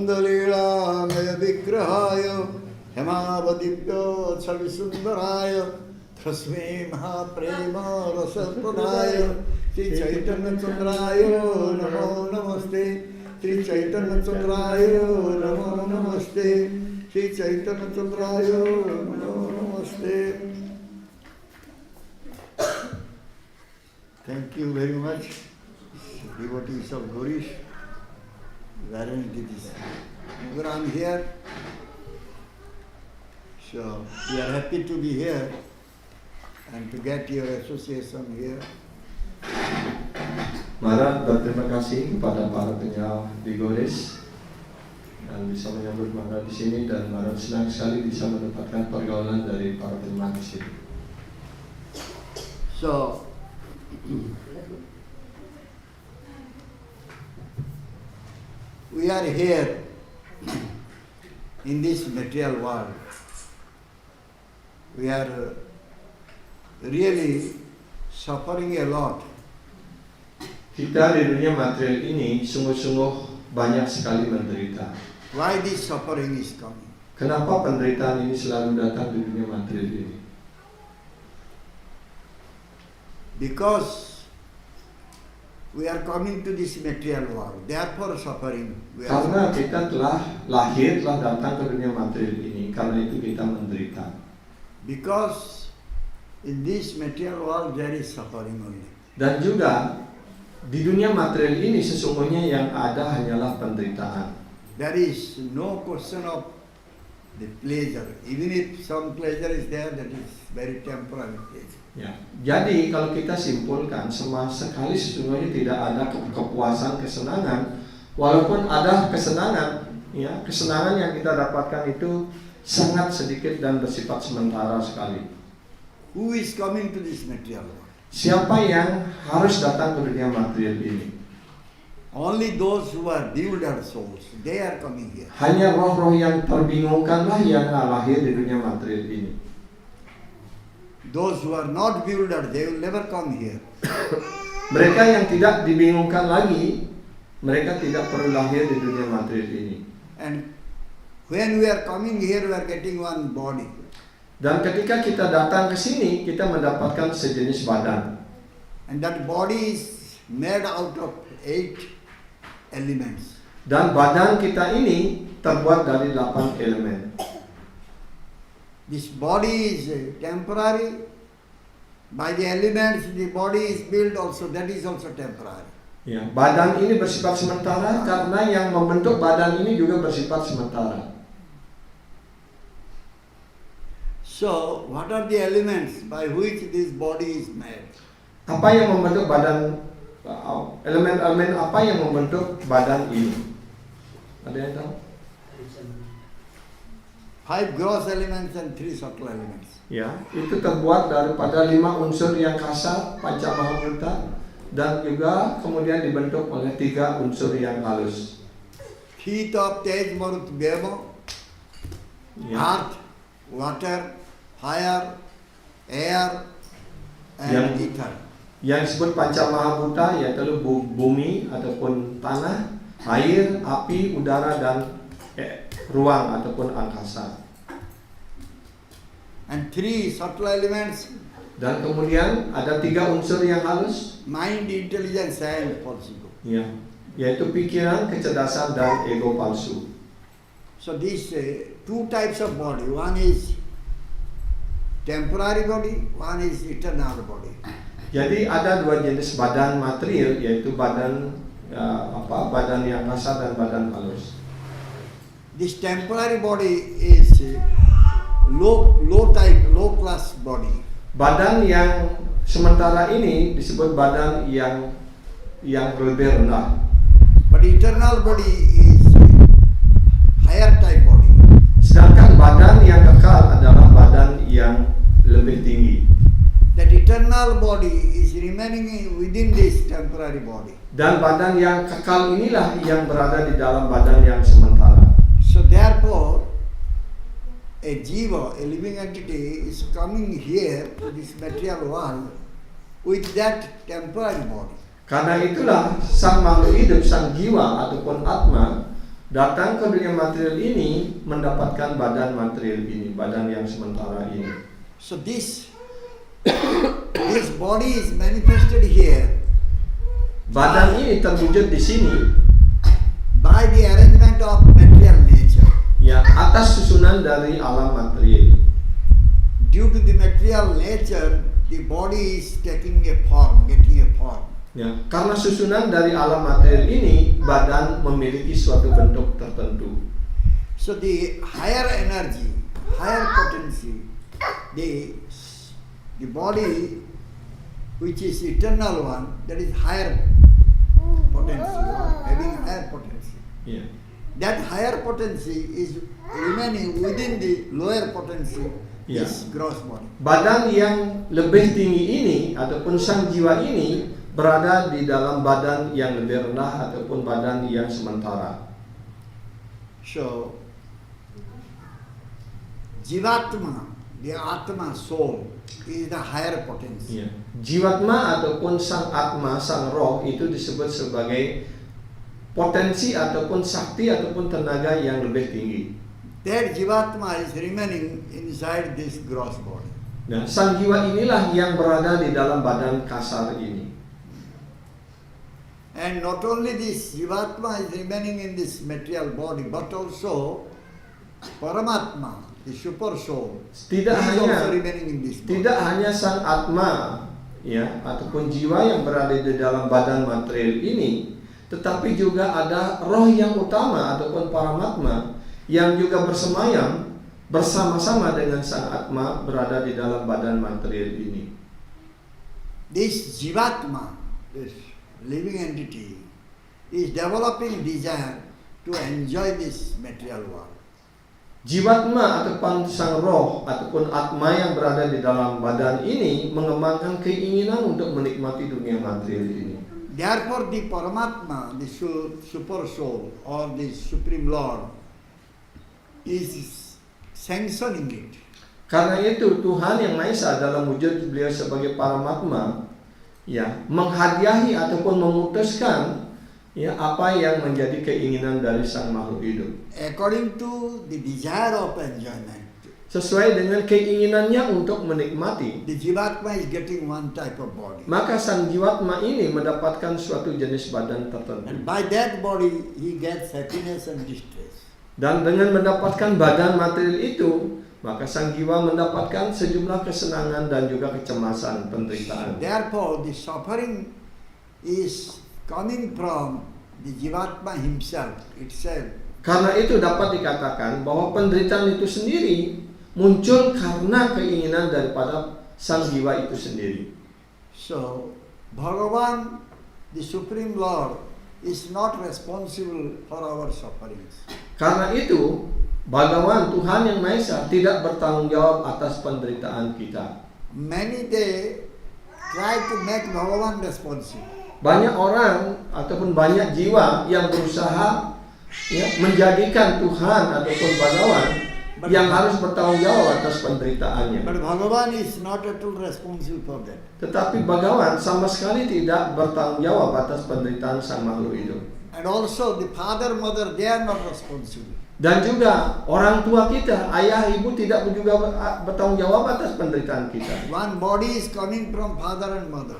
Nandalila Vigrahaya Hemavadipya Chavisundaraya Tasme Mahaprema Rasapradaya Sri Chaitanya Chandraya Namo Namaste Sri Chaitanya Chandraya Namo Namaste Sri Chaitanya Chandraya Namo Namaste. Thank you very much, devotees of Gaurish, who arranged this program here. So we are happy to be here and to get your association here. Maharaj berterima kasih kepada para penyal di Gaurish dan bisa menyambut Maharaj di sini, dan Maharaj senang sekali bisa mendapatkan pergaulan dari para penyal di sini. So we are here in this material world. We are really suffering a lot. Kita di dunia material ini sungguh-sungguh banyak sekali menderita. Why this suffering is coming? Kenapa penderitaan ini selalu datang di dunia material ini? Because we are coming to this material world, therefore suffering. Karena kita telah datang ke dunia material ini, karena itu kita menderita. Because in this material world there is suffering only. Dan juga di dunia material ini sesungguhnya yang ada hanyalah penderitaan. There is no question of the pleasure. Even if some pleasure is there, that is very temporary pleasure. Ya, jadi kalau kita simpulkan, sama sekali sesungguhnya tidak ada kepuasan, kesenangan. Walaupun ada kesenangan, ya, kesenangan yang kita dapatkan itu sangat sedikit dan bersifat sementara sekali. Who is coming to this material world? Siapa yang harus datang ke dunia material ini? Only those who are bewildered souls, they are coming here. Hanya roh-roh yang terbingungkanlah yang lahir di dunia material ini. Those who are not bewildered, they will never come here. Mereka yang tidak dibingungkan lagi, mereka tidak perlu lahir di dunia material ini. And when we are coming here, we are getting one body. Dan ketika kita datang ke sini, kita mendapatkan sejenis badan. And that body is made out of 8 elements. Dan badan kita ini terbuat dari 8 elemen. This body is temporary. By the elements, the body is built also. That is also temporary. Ya, badan ini bersifat sementara karena yang membentuk badan ini juga bersifat sementara. So, what are the elements by which this body is made? Apa yang membentuk badan? Elemen-elemen apa yang membentuk badan ini? Ada yang tahu? 5 gross elements and 3 subtle elements. Ya, itu terbuat daripada 5 unsur yang kasar, panca mahabhuta, dan juga kemudian dibentuk oleh 3 unsur yang halus. Heat of Tej Marut Bhema, earth, water, fire, air, and ether. Yang disebut panca mahabhuta yaitu bumi ataupun tanah, air, api, udara, dan ruang ataupun angkasa. And 3 subtle elements. Dan kemudian ada 3 unsur yang halus. Mind, intelligence, and false ego. Ya, yaitu pikiran, kecerdasan, dan ego palsu. So these 2 types of body. One is temporary body, one is eternal body. Jadi ada 2 jenis badan material, yaitu badan badan yang kasar dan badan halus. This temporary body is low class body. Badan yang sementara ini disebut badan yang lebih rendah. But eternal body is higher type body. Sedangkan badan yang kekal adalah badan yang lebih tinggi. That eternal body is remaining within this temporary body. Dan badan yang kekal inilah yang berada di dalam badan yang sementara. So therefore, a jiva, a living entity, is coming here to this material world with that temporary body. Karena itulah sang makhluk hidup, sang jiwa ataupun atma datang ke dunia material ini mendapatkan badan material ini, badan yang sementara ini. So this body is manifested here Badan ini terwujud di sini by the arrangement of material nature. ya atas susunan dari alam material. Due to the material nature, the body is taking a form, getting a form. Ya, karena susunan dari alam material ini, badan memiliki suatu bentuk tertentu. So the higher energy, higher potency, the body which is eternal one, that is higher potency, having higher potency. Ya. That higher potency is remaining within the lower potency, Yeah. is gross body. Badan yang lebih tinggi ini ataupun sang jiwa ini berada di dalam badan yang lebih rendah ataupun badan yang sementara. So, Jivatma, the Atma soul, is the higher potency. Ya. Jiwatma ataupun sang atma, sang roh itu disebut sebagai potensi ataupun sakti ataupun tenaga yang lebih tinggi. That Jivatma is remaining inside this gross body. Nah, sang jiwa inilah yang berada di dalam badan kasar ini. And not only this Jivatma is remaining in this material body, but also Paramatma, the super soul, Tidak is also hanya remaining in this body. Tidak hanya sang atma ya ataupun jiwa yang berada di dalam badan material ini, tetapi juga ada roh yang utama ataupun paramatma yang juga bersemayam bersama-sama dengan sang atma berada di dalam badan material ini. This Jivatma, this living entity, is developing desire to enjoy this material world. Jiwatma ataupun sang roh ataupun atma yang berada di dalam badan ini mengembangkan keinginan untuk menikmati dunia material ini. Therefore, the Paramatma, the super soul or the Supreme Lord, is sanctioning it. Karena itu Tuhan Yang Maha Esa dalam wujud beliau sebagai Paramatma ya menghadiahi ataupun memutuskan ya apa yang menjadi keinginan dari sang makhluk hidup According to the desire of enjoyment. sesuai dengan keinginannya untuk menikmati. The Jivatma is getting one type of body. Maka sang jiwatma ini mendapatkan suatu jenis badan And tertentu. by that body, he gets happiness and distress. Dan dengan mendapatkan badan material itu, maka sang jiwa mendapatkan sejumlah kesenangan dan juga kecemasan, penderitaan. Therefore, the suffering is coming from the Jivatma himself, itself. Karena itu dapat dikatakan bahwa penderitaan itu sendiri muncul karena keinginan daripada sang jiwa itu sendiri. So, Bhagavan, the Supreme Lord, is not responsible for our sufferings. Karena itu, Bhagawan Tuhan Yang Maha Esa tidak bertanggung jawab atas penderitaan kita. Many they try to make Bhagavan responsible. Banyak orang ataupun banyak jiwa yang berusaha ya, menjadikan Tuhan ataupun Bhagawan yang harus bertanggung jawab atas penderitaannya. But Bhagavan is not at all responsible for that. Tetapi Bhagawan sama sekali tidak bertanggung jawab atas penderitaan sang makhluk hidup. And also the father, mother, they are not responsible. Dan juga orang tua kita, ayah, ibu tidak juga bertanggung jawab atas penderitaan kita. One body is coming from father and mother.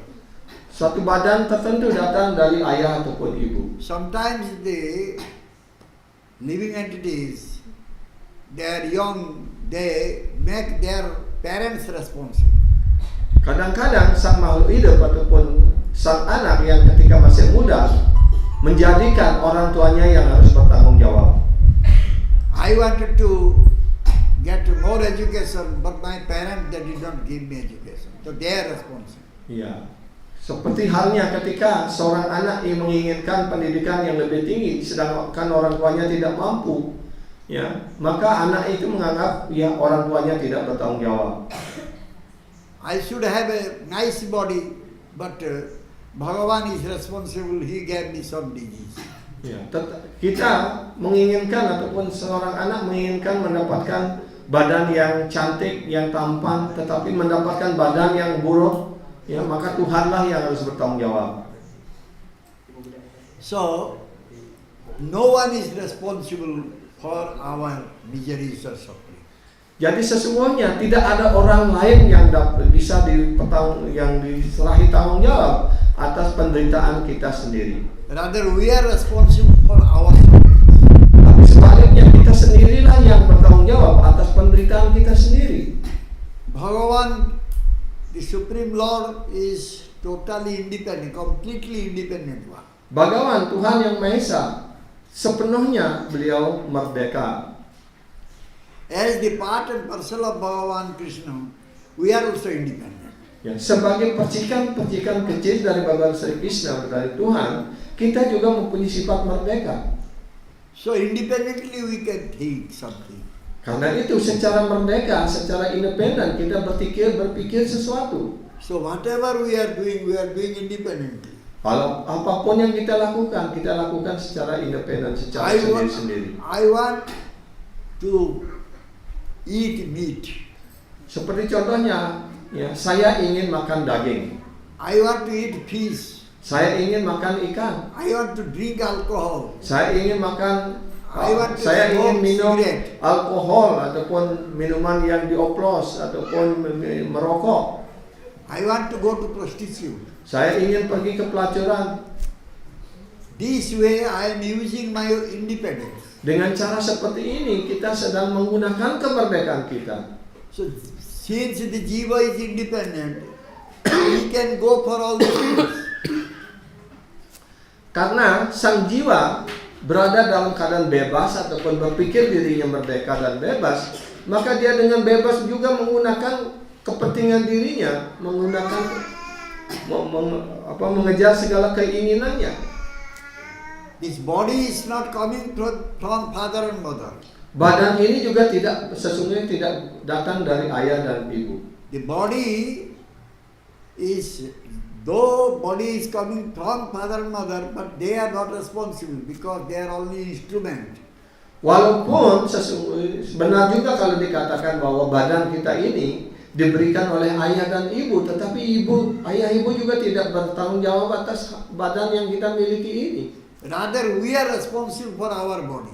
Suatu badan tertentu datang dari ayah ataupun ibu. Sometimes the living entities, they are young, they make their parents responsible. Kadang-kadang sang makhluk hidup ataupun sang anak yang ketika masih muda menjadikan orang tuanya yang harus bertanggung jawab. I wanted to get more education, but my parents, they did not give me education. So they are responsible. Ya, seperti halnya ketika seorang anak yang menginginkan pendidikan yang lebih tinggi, sedangkan orang tuanya tidak mampu, ya, maka anak itu menganggap ya orang tuanya tidak bertanggung jawab. I should have a nice body, but Bhagavan is responsible. He gave me some disease. Ya, kita menginginkan ataupun seorang anak menginginkan mendapatkan badan yang cantik, yang tampan, tetapi mendapatkan badan yang buruk, ya maka Tuhanlah yang harus bertanggung jawab. So no one is responsible for our miseries or suffering. Jadi sesungguhnya tidak ada orang lain yang bisa diserahi tanggung jawab atas penderitaan kita sendiri. Rather, we are responsible for our suffering. Tapi sebaliknya kita sendirilah yang bertanggung jawab atas penderitaan kita sendiri. Bhagavan, the Supreme Lord, is totally independent, completely independent one. Bhagavan, Tuhan yang Maha Esa, sepenuhnya beliau merdeka. As the part and parcel of Bhagavan Krishna, we are also independent. Ya, sebagai percikan-percikan kecil dari Bhagavan Sri Krishna, dari Tuhan, kita juga mempunyai sifat merdeka. So independently we can think something. Karena itu secara merdeka, secara independen kita berpikir sesuatu. So whatever we are doing independently. Kalau apapun yang kita lakukan secara independen, secara sendiri-sendiri. I want to eat meat. Seperti contohnya, ya, saya ingin makan daging. I want to eat fish. Saya ingin makan ikan. I want to drink alcohol. Saya ingin makan. Saya ingin minum cigarette. alkohol ataupun minuman yang dioplos ataupun merokok. I want to go to prostitute. Saya ingin pergi ke pelacuran. This way I am using my independence. Dengan cara seperti ini kita sedang menggunakan kemerdekaan kita. So since the jiva is independent, he can go for all these things. Karena sang jiwa berada dalam keadaan bebas ataupun berpikir dirinya merdeka dan bebas, maka dia dengan bebas juga menggunakan kepentingan dirinya, mengejar segala keinginannya. This body is not coming from father and mother. Badan ini juga sesungguhnya tidak datang dari ayah dan ibu. The body is, though body is coming from father and mother, but they are not responsible because they are only instrument. Walaupun benar juga kalau dikatakan bahwa badan kita ini diberikan oleh ayah dan ibu, tetapi ayah ibu juga tidak bertanggung jawab atas badan yang kita miliki ini. Rather, we are responsible for our body.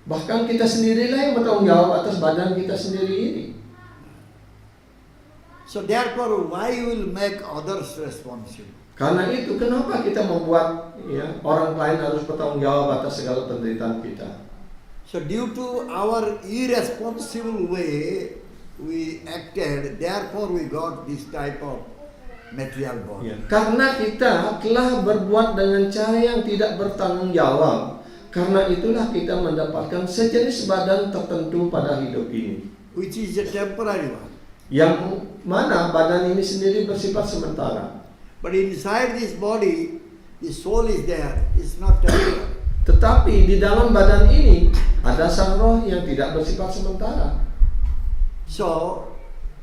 Bahkan kita sendirilah yang bertanggung jawab atas badan kita sendiri ini. So therefore, why will make others responsible? Karena itu kenapa kita membuat orang lain harus bertanggung jawab atas segala penderitaan kita. So due to our irresponsible way we acted, therefore we got this type of material body. Karena kita telah berbuat dengan cara yang tidak bertanggung jawab, karena itulah kita mendapatkan sejenis badan tertentu pada hidup ini. Which is a temporary one. Yang mana badan ini sendiri bersifat sementara. But inside this body, the soul is there. It's not temporary. Tetapi di dalam badan ini ada sang roh yang tidak bersifat sementara. So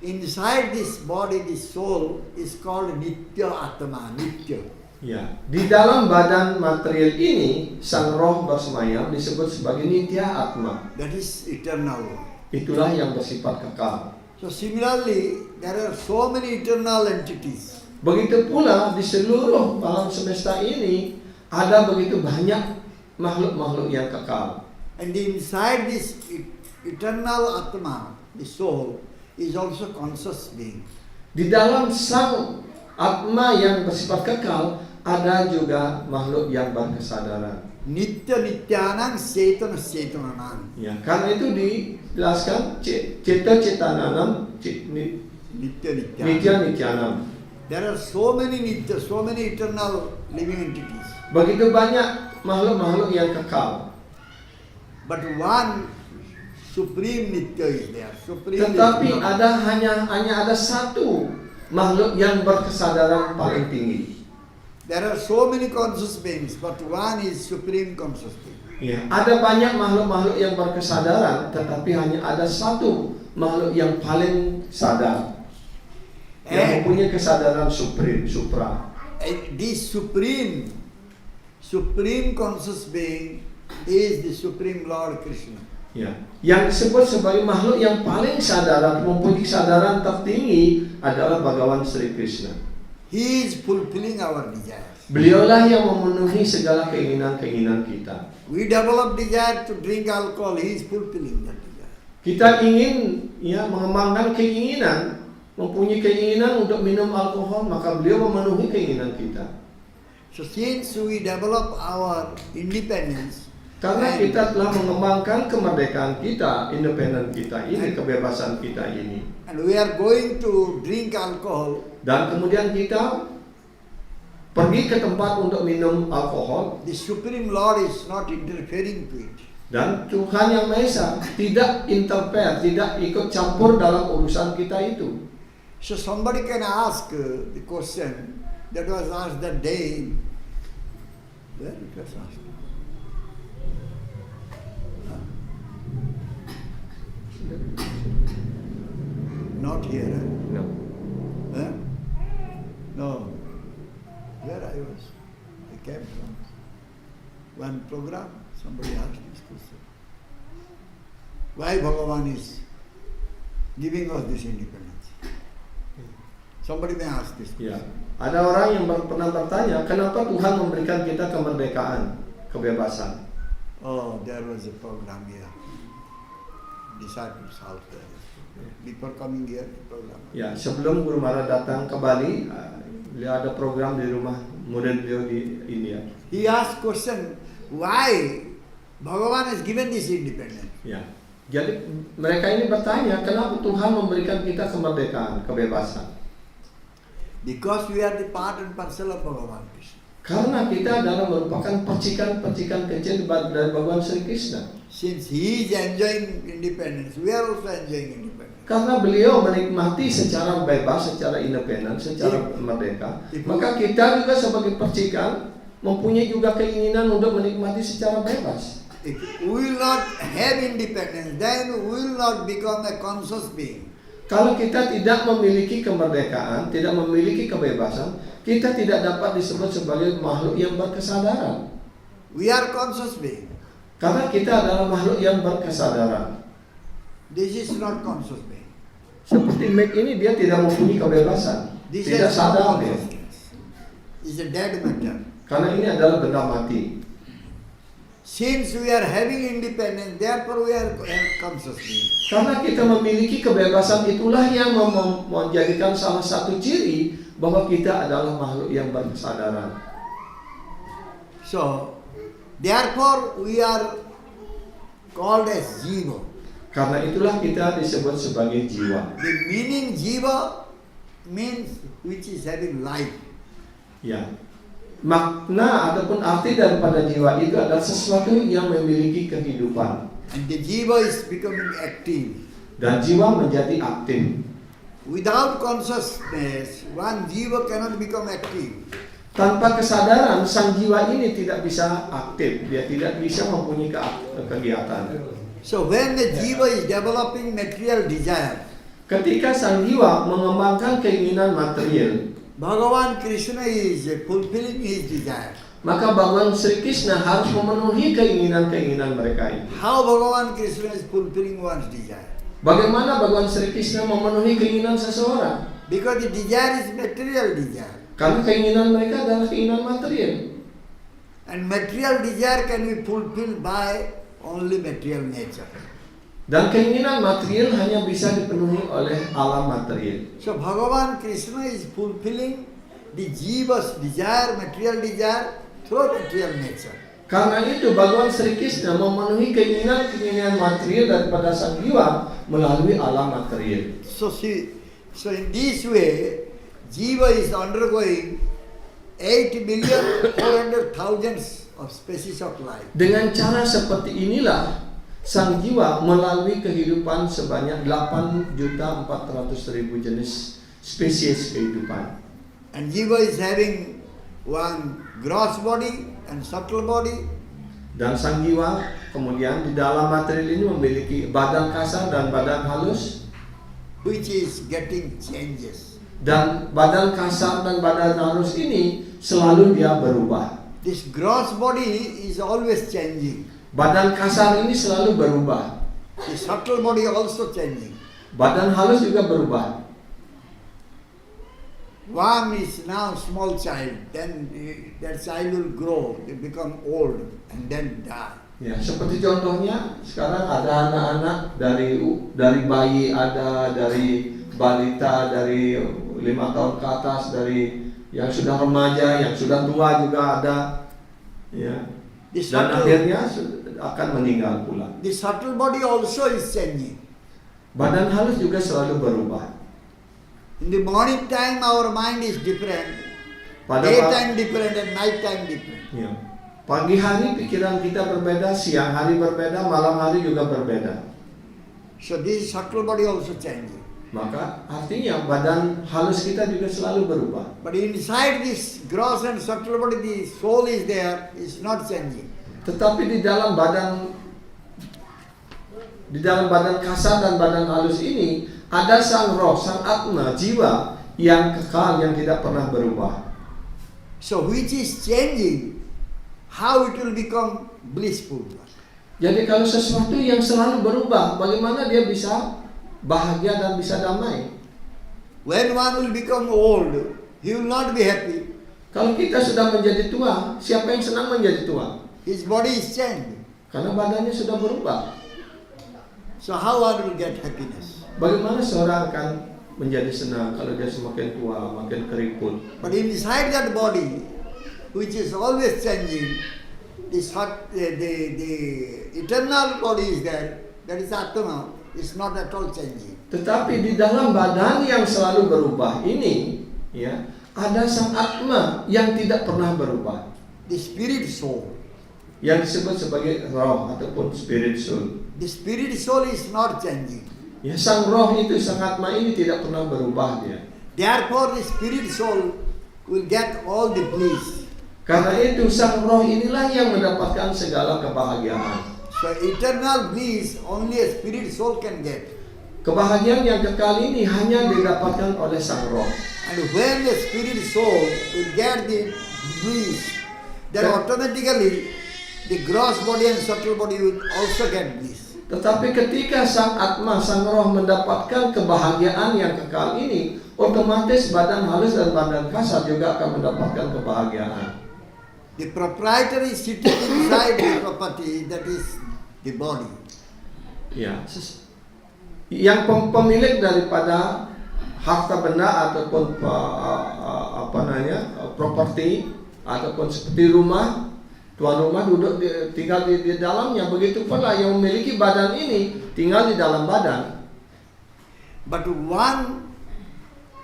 inside this body, this soul is called Nitya Atma, Nitya. Ya, di dalam badan material ini sang roh bersemayam disebut sebagai Nitya Atma. That is eternal. Itulah yang bersifat kekal. So similarly, there are so many eternal entities. Begitu pula di seluruh alam semesta ini ada begitu banyak makhluk-makhluk yang kekal. And inside this eternal Atma, the soul, is also conscious being. Di dalam sang Atma yang bersifat kekal ada juga makhluk yang berkesadaran. Nitya Nityanang Cetana Cetananang. Ya, karena itu dijelaskan Cita Cetananam Nitya Nityanam. There are so many Nitya, so many eternal living entities. Begitu banyak makhluk-makhluk yang kekal. But one supreme Nitya is there. Tetapi hanya ada satu makhluk yang berkesadaran paling tinggi. There are so many conscious beings, but one is supreme conscious being. Ya, ada banyak makhluk-makhluk yang berkesadaran, tetapi hanya ada satu makhluk yang paling sadar, yang mempunyai kesadaran supra. And this supreme conscious being is the Supreme Lord Krishna. Ya, yang disebut sebagai makhluk yang paling sadar, mempunyai kesadaran tertinggi adalah Bhagavan Sri Krishna. He is fulfilling our desires. Beliaulah yang memenuhi segala keinginan-keinginan kita. We develop desire to drink alcohol, He is fulfilling that desire. Kita ingin mengembangkan keinginan, mempunyai keinginan untuk minum alkohol, maka beliau memenuhi keinginan kita. So since we develop our independence, Karena kita telah mengembangkan kemerdekaan kita, independen kita ini, kebebasan kita ini, and we are going to drink alcohol, dan kemudian kita pergi ke tempat untuk minum alkohol, the Supreme Lord is not interfering to it. dan Tuhan Yang Maha Esa tidak interfere, tidak ikut campur dalam urusan kita itu. So somebody can ask the question that was asked that day. Where it was asked? Not here. No. Huh? No. Where I was? I came from one program. Somebody asked this question. Why Bhagavan is giving us this independence? Somebody may ask this question. Ya, ada orang yang pernah bertanya, kenapa Tuhan memberikan kita kemerdekaan, kebebasan? Oh, there was a program here. Disciples out there. Before coming here, the program. Ya, sebelum Guru Maharaj datang ke Bali, beliau ada program di rumah murid beliau di India. He asked question, why Bhagavan has given this independence? Ya, jadi mereka ini bertanya, kenapa Tuhan memberikan kita kemerdekaan, kebebasan? Because we are the part and parcel of Bhagavan Krishna. Karena kita adalah merupakan percikan-percikan kecil dari Bhagavan Sri Krishna. Since he is enjoying independence, we are also enjoying independence. Karena beliau menikmati secara bebas, secara independen, secara merdeka, maka kita juga sebagai percikan mempunyai juga keinginan untuk menikmati secara bebas. If we will not have independence, then we will not become a conscious being. Kalau kita tidak memiliki kemerdekaan, tidak memiliki kebebasan, kita tidak dapat disebut sebagai makhluk yang berkesadaran. We are conscious being. Karena kita adalah makhluk yang berkesadaran. This is not conscious being. Seperti Meg ini, dia tidak mempunyai kebebasan, This tidak is sadar not dia. consciousness. It's a dead matter. Karena ini adalah benda mati. Since we are having independence, therefore we are conscious being. Karena kita memiliki kebebasan, itulah yang menjadikan salah satu ciri bahwa kita adalah makhluk yang berkesadaran. So, therefore we are called as jiva. Karena itulah kita disebut sebagai jiwa. The meaning jiva means which is having life. Ya. Makna ataupun arti daripada jiwa itu adalah sesuatu yang memiliki kehidupan. And the jiva is becoming active. Dan jiwa menjadi aktif. Without consciousness, one jiva cannot become active. Tanpa kesadaran, sang jiwa ini tidak bisa aktif. Dia tidak bisa mempunyai kegiatan. So when the jiva is developing material desire, Ketika sang jiwa mengembangkan keinginan material, Bhagavan Krishna is fulfilling his desire. maka Bhagavan Sri Krishna harus memenuhi keinginan-keinginan mereka itu. How Bhagavan Krishna is fulfilling one's desire? Bagaimana Bhagavan Sri Krishna memenuhi keinginan seseorang? Because the desire is material desire. Karena keinginan mereka adalah keinginan material. And material desire can be fulfilled by only material nature. Dan keinginan material hanya bisa dipenuhi oleh alam material. So Bhagavan Krishna is fulfilling the jiva's desire, material desire through material nature. Karena itu Bhagavan Sri Krishna memenuhi keinginan material daripada sang jiwa melalui alam material. So in this way, jiva is undergoing 8,400,000 of species of life. Dengan cara seperti inilah sang jiwa melalui kehidupan sebanyak 8.400.000 jenis spesies kehidupan. And jiva is having one gross body and subtle body. Dan sang jiwa kemudian di dalam material ini memiliki badan kasar dan badan halus, Which is getting changes. dan badan kasar dan badan halus ini selalu dia berubah. This gross body is always changing. Badan kasar ini selalu berubah. The subtle body also changing. Badan halus juga berubah. One is now small child, then that child will grow, they become old and then die. Ya, seperti contohnya sekarang ada anak-anak dari bayi ada, dari balita, dari 5 tahun ke atas, dari yang sudah remaja, yang sudah tua juga ada, ya. Dan akhirnya akan meninggal pula. The subtle body also is changing. Badan halus juga selalu berubah. In the morning time our mind is different, Pada daytime different and night time different. Ya. Pagi hari pikiran kita berbeda, siang hari berbeda, malam hari juga berbeda. So this subtle body also changing. Maka artinya badan halus kita juga selalu berubah. But inside this gross and subtle body, the soul is there, is not changing. Tetapi di dalam badan kasar dan badan halus ini ada sang roh, sang atma, jiwa yang kekal, yang tidak pernah berubah. So which is changing, how it will become blissful? Jadi kalau sesuatu yang selalu berubah, bagaimana dia bisa bahagia dan bisa damai? When one will become old, he will not be happy. Kalau kita sudah menjadi tua, siapa yang senang menjadi tua? His body is changed. Karena badannya sudah berubah. So how one will get happiness? Bagaimana seorang akan menjadi senang kalau dia semakin tua, makin keriput? But inside that body, which is always changing, the eternal body is there. That is Atma. It's not at all changing. Tetapi di dalam badan yang selalu berubah ini, ya, ada sang atma yang tidak pernah berubah. The spirit soul. Yang disebut sebagai roh ataupun spirit soul. The spirit soul is not changing. Ya, sang roh itu, sang atma ini tidak pernah berubah dia. Therefore, the spirit soul will get all the bliss. Karena itu sang roh inilah yang mendapatkan segala kebahagiaan. So eternal bliss only a spirit soul can get. Kebahagiaan yang kekal ini hanya didapatkan oleh sang roh. And when the spirit soul will get the bliss, then automatically the gross body and subtle body will also get bliss. Tetapi ketika sang atma, sang roh mendapatkan kebahagiaan yang kekal ini, otomatis badan halus dan badan kasar juga akan mendapatkan kebahagiaan. The proprietor is sitting inside the property, that is the body. Ya, yang pemilik daripada harta benda ataupun properti ataupun seperti rumah, tuan rumah duduk tinggal di dalamnya. Begitu pula yang memiliki badan ini tinggal di dalam badan. But one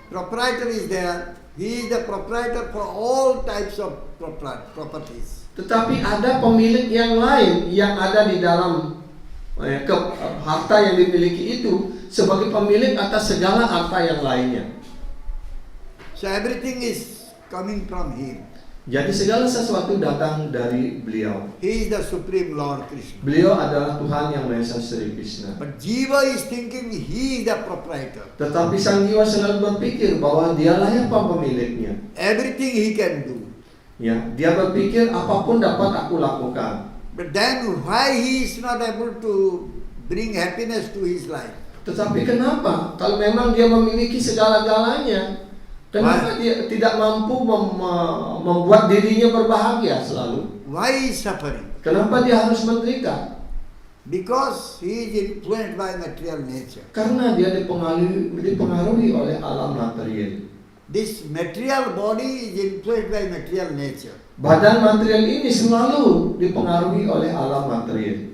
proprietor is there. He is the proprietor for all types of properties. Tetapi ada pemilik yang lain yang ada di dalam harta yang dimiliki itu sebagai pemilik atas segala harta yang lainnya. So everything is coming from him. Jadi segala sesuatu datang dari beliau. He is the Supreme Lord Krishna. Beliau adalah Tuhan yang Maha Esa Sri Krishna. But Jiva is thinking he is the proprietor. Tetapi sang jiwa selalu berpikir bahwa dialah yang pemiliknya. Everything he can do. Ya, dia berpikir apapun dapat aku lakukan. But then why he is not able to bring happiness to his life? Tetapi kenapa? Kalau memang dia memiliki segala-galanya, kenapa dia tidak mampu membuat dirinya berbahagia selalu? Why is suffering? Kenapa dia harus menderita? Because he is influenced by material nature. Karena dia dipengaruhi oleh alam material. This material body is influenced by material nature. Badan material ini selalu dipengaruhi oleh alam material.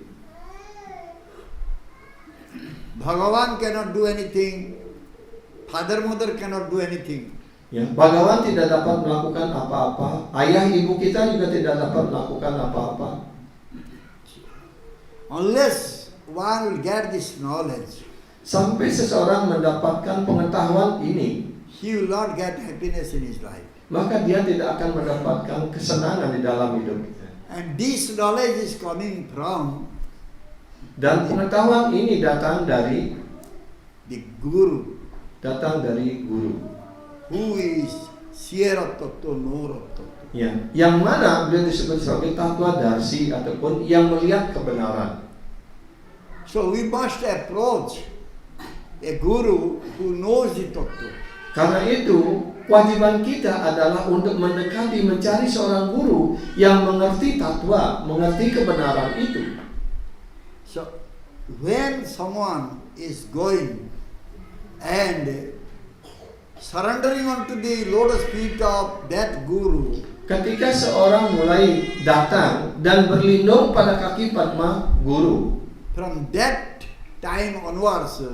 Bhagavan cannot do anything. Father, mother cannot do anything. Ya, Bhagavan tidak dapat melakukan apa-apa. Ayah ibu kita juga tidak dapat melakukan apa-apa. Unless one will get this knowledge, sampai seseorang mendapatkan pengetahuan ini, he will not get happiness in his life. Maka dia tidak akan mendapatkan kesenangan di dalam hidupnya. And this knowledge is coming from, dan pengetahuan ini datang dari the Guru, datang dari guru. Who is seer of tattva, knower of tattva. Ya, yang mana beliau disebut sebagai tatwa darsi ataupun yang melihat kebenaran. So we must approach a guru who knows the tattva. Karena itu, kewajiban kita adalah untuk mendekati, mencari seorang guru yang mengerti tatwa, mengerti kebenaran itu. So, when someone is going and surrendering unto the lotus feet of that guru, Ketika seorang mulai datang dan berlindung pada kaki Padma guru, from that time onwards,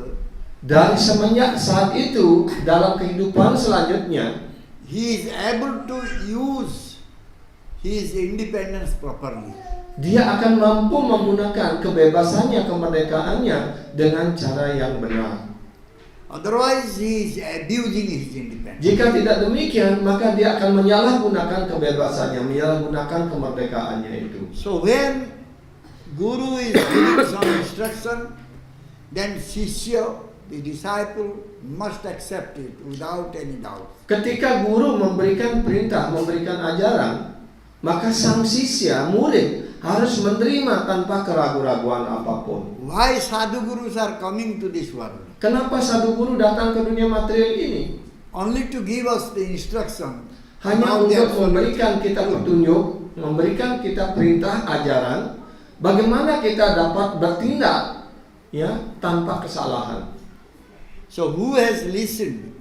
dari semenjak saat itu dalam kehidupan selanjutnya, he is able to use his independence properly. dia akan mampu menggunakan kebebasannya, kemerdekaannya dengan cara yang benar. Otherwise, he is abusing his independence. Jika tidak demikian, maka dia akan menyalahgunakan kebebasannya, menyalahgunakan kemerdekaannya itu. So when guru is giving some instruction, then Shishya, the disciple, must accept it without any doubt. Ketika guru memberikan perintah, memberikan ajaran, maka sang sisya, murid, harus menerima tanpa keraguan-raguan apapun. Why sadhu gurus are coming to this world? Kenapa sadhu guru datang ke dunia material ini? Only to give us the instruction. Hanya about their untuk memberikan kita petunjuk, memberikan kita perintah, ajaran, bagaimana kita dapat bertindak ya tanpa kesalahan. So who has listened?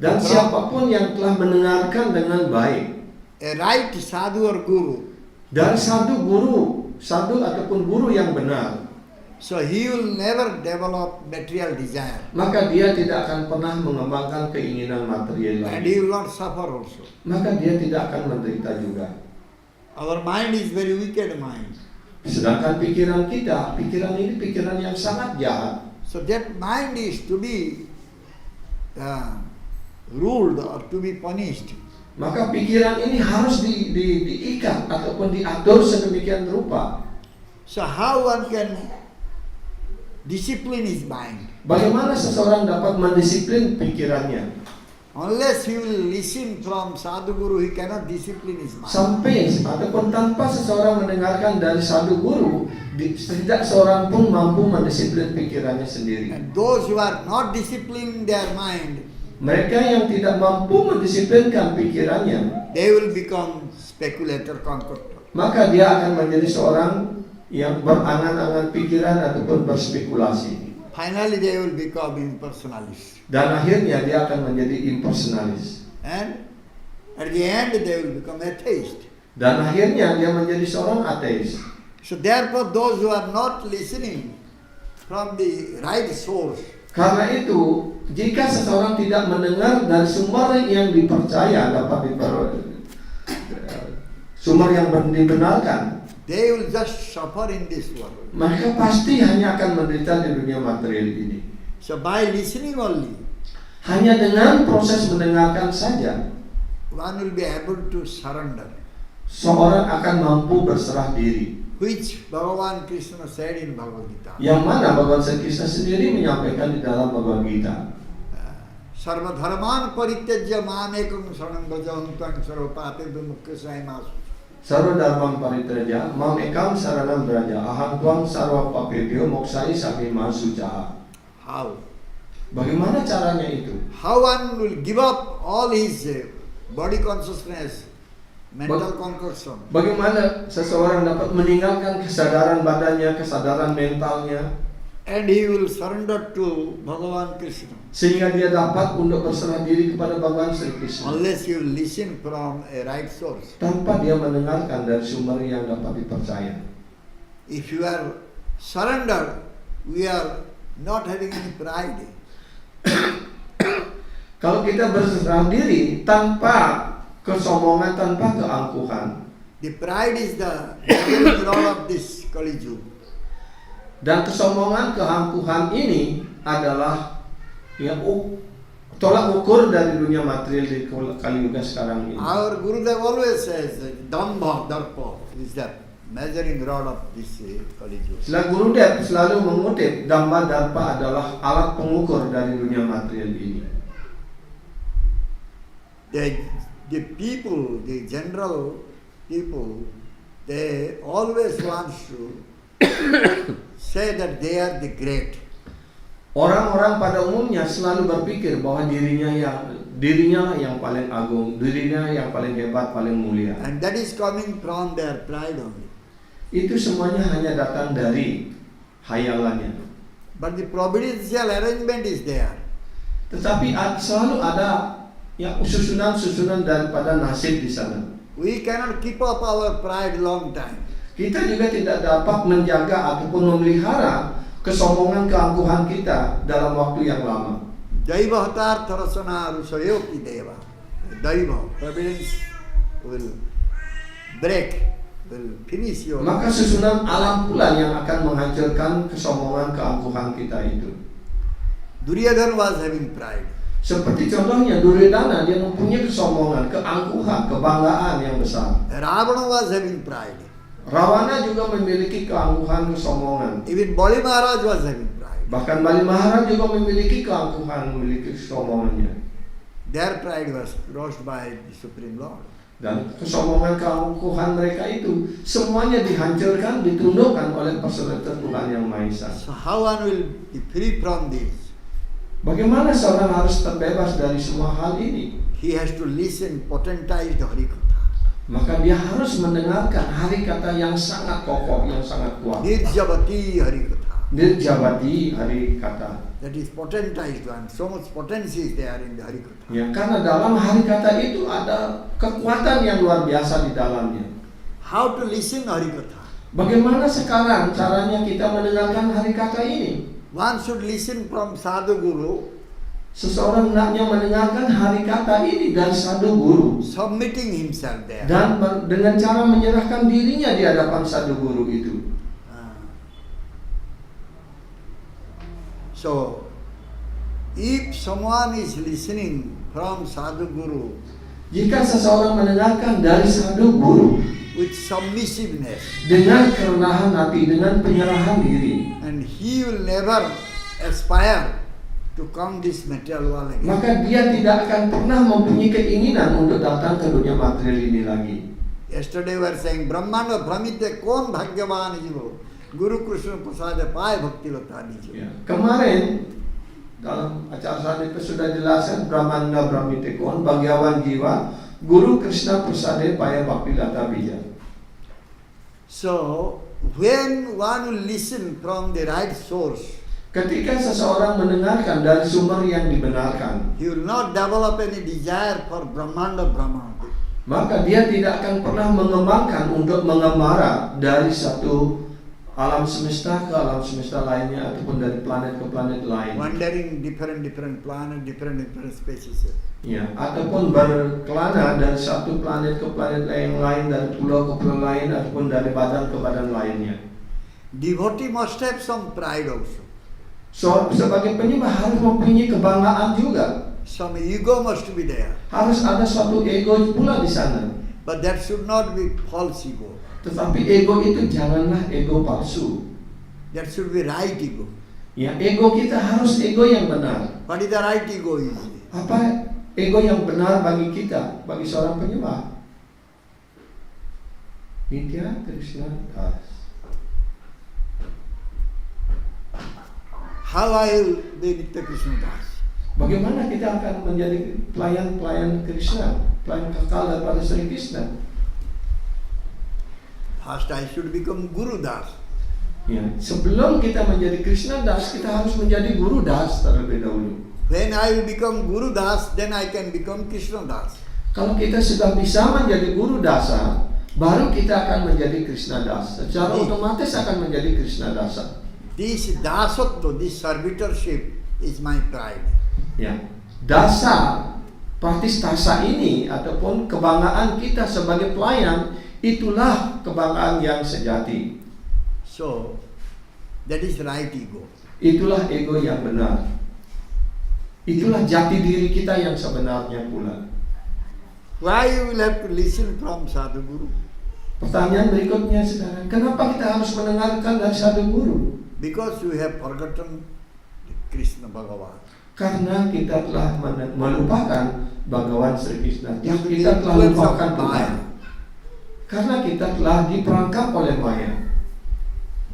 Dan siapapun yang telah mendengarkan dengan baik, A right sadhu or guru, dari sadhu guru, sadhu ataupun guru yang benar, so he will never develop material desire. maka dia tidak akan pernah mengembangkan keinginan material And lagi. he will not suffer also. Maka dia tidak akan menderita juga. Our mind is very wicked mind. Sedangkan pikiran kita, pikiran ini pikiran yang sangat jahat. So that mind is to be ruled or to be punished. Maka pikiran ini harus diikat ataupun diatur sedemikian rupa. So how one can discipline his mind? Bagaimana seseorang dapat mendisiplin pikirannya? Unless he will listen from sadhu guru, he cannot discipline his mind. Sampai ataupun tanpa seseorang mendengarkan dari sadhu guru, tidak seorang pun mampu mendisiplin pikirannya sendiri. And those who are not disciplining their mind, Mereka yang tidak mampu mendisiplinkan pikirannya, they will become speculator, concoctor. maka dia akan menjadi seorang yang berangan-angan pikiran ataupun berspekulasi. Finally, they will become impersonalists. Dan akhirnya dia akan menjadi impersonalis. And at the end, they will become atheists. Dan akhirnya dia menjadi seorang ateis. So therefore, those who are not listening from the right source, Karena itu, jika seseorang tidak mendengar dari sumber yang dipercaya, sumber yang dibenarkan, they will just suffer in this world. maka pasti hanya akan menderita di dunia material ini. So by listening only, Hanya dengan proses mendengarkan saja, one will be able to surrender, seorang akan mampu berserah diri. which Bhagavan Krishna said in Bhagavad Gita. Yang mana Bhagavan Sri Krishna sendiri menyampaikan di dalam Bhagavad Gita. Sarva dharman parityajya mamekam saranam brajahum tvang sarva papebhyo mukshaye masu. Sarva dharmam paritraja, mam ekam saranam braja, aham tuang sarva papebhyo moksai sabhima sucaha. How? Bagaimana caranya itu? How one will give up all his body consciousness, mental concoction, Bagaimana seseorang dapat meninggalkan kesadaran badannya, kesadaran mentalnya, and he will surrender to Bhagavan Krishna, sehingga dia dapat untuk berserah diri kepada Bhagavan Sri Krishna, unless you listen from a right source. tanpa dia mendengarkan dari sumber yang dapat dipercaya. If you are surrendered, we are not having any pride. Kalau kita berserah diri tanpa kesombongan, tanpa keangkuhan, The pride is the gathering rod of this Kali Yuga. dan kesombongan, keangkuhan ini adalah ya, tolak ukur dari dunia material di Kali Yuga sekarang ini. Our Gurudev always says Dambha, Darpa is the measuring rod of this Kali Yuga. Setelah Gurudev selalu mengutip Dhamma Darpa adalah alat pengukur dari dunia material ini. The people, the general people, they always want to say that they are the great. Orang-orang pada umumnya selalu berpikir bahwa dirinya lah yang paling agung, dirinya yang paling hebat, paling mulia. And that is coming from their pride only. Itu semuanya hanya datang dari hayalannya. But the providential arrangement is there. Tetapi selalu ada yang susunan-susunan daripada nasib di sana. We cannot keep up our pride long time. Kita juga tidak dapat menjaga ataupun memelihara kesombongan keangkuhan kita dalam waktu yang lama. Daiva hatar tharasana rusayoki deva. Daiva, providence will break, will finish your. Maka susunan alam pula yang akan menghancurkan kesombongan keangkuhan kita itu. Duryodhana was having pride. Seperti contohnya Duryodhana, dia mempunyai kesombongan, keangkuhan, kebanggaan yang besar. Ravana was having pride. Rawana juga memiliki keangkuhan, kesombongan. Even Bali Maharaj was having pride. Bahkan Bali Maharaj juga memiliki keangkuhan, memiliki kesombongannya. Their pride was crushed by the Supreme Lord. Dan kesombongan keangkuhan mereka itu semuanya dihancurkan, ditundukkan oleh perserta Tuhan Yang Maha Esa. So how one will be free from this? Bagaimana seorang harus terbebas dari semua hal ini? He has to listen potentized Harikatha. Maka dia harus mendengarkan harikata yang sangat kokoh, yang sangat kuat. Nirjavati Harikatha. Nirjavati harikata. That is potentized one. So much potency is there in the Harikatha. Ya, karena dalam harikata itu ada kekuatan yang luar biasa di dalamnya. How to listen Harikatha? Bagaimana sekarang caranya kita mendengarkan harikata ini? One should listen from Sadhu Guru, Seseorang hendaknya mendengarkan harikata ini dari sadhu guru submitting himself there. dan dengan cara menyerahkan dirinya di hadapan sadhu guru itu. So, if someone is listening from Sadhu Guru Jika seseorang mendengarkan dari sadhu guru with submissiveness, dengan kerendahan hati, dengan penyerahan diri, and he will never aspire to come this material world again. maka dia tidak akan pernah mempunyai keinginan untuk datang ke dunia material ini lagi. Yesterday we were saying, Brahmanda Brahmite kon bhagyavan jivo, Guru Krishna Prasada pai bhakti lata jivo. Ya. Kemarin dalam acara saat itu sudah jelaskan Brahmanda Brahmite kon bhagyavan jiwa, Guru Krishna Prasada pai bhakti lata bija. So, when one will listen from the right source, ketika seseorang mendengarkan dari sumber yang dibenarkan, he will not develop any desire for Brahmanda Brahmana. maka dia tidak akan pernah mengembangkan untuk mengembara dari satu alam semesta ke alam semesta lainnya ataupun dari planet ke planet lain. Wandering different planet, different species. Ya, ataupun berkelana dari satu planet ke planet yang lain, dari pulau ke pulau lain ataupun dari badan ke badan lainnya. Devotee must have some pride also. So, sebagai penyembah harus mempunyai kebanggaan juga. Some ego must be there. Harus ada suatu ego pula di sana. But that should not be false ego. Tetapi ego itu janganlah ego palsu. That should be right ego. Ya, ego kita harus ego yang benar. What is the right ego is? Apa ego yang benar bagi kita, bagi seorang penyembah? Nitya Krishna Das. How I will be Nitya Krishna Das? Bagaimana kita akan menjadi pelayan-pelayan Krishna, pelayan kekal daripada Sri Krishna? First I should become Guru Das. Ya, sebelum kita menjadi Krishna Das, kita harus menjadi Guru Das terlebih dahulu. When I will become Guru Das, then I can become Krishna Das. Kalau kita sudah bisa menjadi Guru Dasa, baru kita akan menjadi Krishna Das. Secara otomatis akan menjadi Krishna Dasa. This dasatva, this servitorship is my pride. Ya, dasa, praktis dasa ini ataupun kebanggaan kita sebagai pelayan, itulah kebanggaan yang sejati. So, that is right ego. Itulah ego yang benar. Itulah jati diri kita yang sebenarnya pula. Why you will have to listen from Sadhu Guru? Pertanyaan berikutnya sekarang, kenapa kita harus mendengarkan dari sadhu guru? Because you have forgotten Krishna Bhagavan. Karena kita telah melupakan Bhagawan Sri Krishna. Yang Kita telah lupakan Tuhan. Maya. Karena kita telah diperangkap oleh Maya.